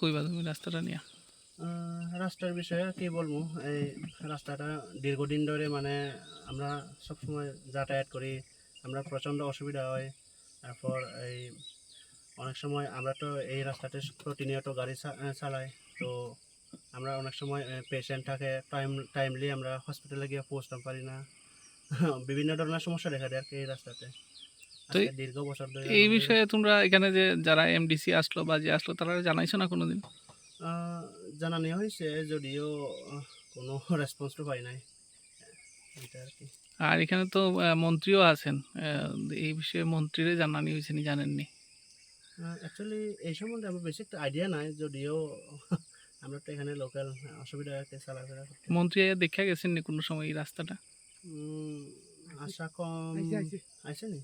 কইবা তুমি রাস্তাটা নিয়ে? রাস্তার বিষয়ে কি বলবো, এই রাস্তাটা দীর্ঘদিন ধরে মানে আমরা সবসময় যাতায়াত করি, আমরা প্রচণ্ড অসুবিধা হয়। তারপর এই অনেক সময় আমরা তো এই রাস্তাতে প্রতিনিয়ত গাড়ি চালাই, তো আমরা অনেক সময় পেশেন্ট থাকে, টাইমলি আমরা হসপিটালে গিয়ে পৌঁছতে পারি না। বিভিন্ন ধরনের সমস্যা দেখা দেয় আর কি এই রাস্তাতে। তো আজকে দীর্ঘ বছর ধরে এই আমাদের বিষয়ে তোমরা এখানে যে যারা এমডিসি আসলো বা যে আসলো তারা জানাইছো না কোনোদিন? জানানো হয়েছে, যদিও কোনো রেসপন্স তো পাই নাই, এটা আর কি। আর এখানে তো মন্ত্রীও আছেন, এই বিষয়ে মন্ত্রীরে জানানি হয়েছে নি, জানেননি? অ্যাকচুয়ালি এই সম্বন্ধে আমার বেশি একটা আইডিয়া নাই, যদিও আমরা তো এখানে লোকাল, অসুবিধা হচ্ছে চলাফেরা করতে। মন্ত্রী দেখা গেছেন নি কোনো সময় এই রাস্তাটা? উম, আশা কম আইসে নি।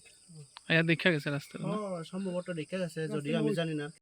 দেখা গেছে রাস্তাটা ও না? সম্ভবত দেখে গেছে, যদিও আমি জানি না।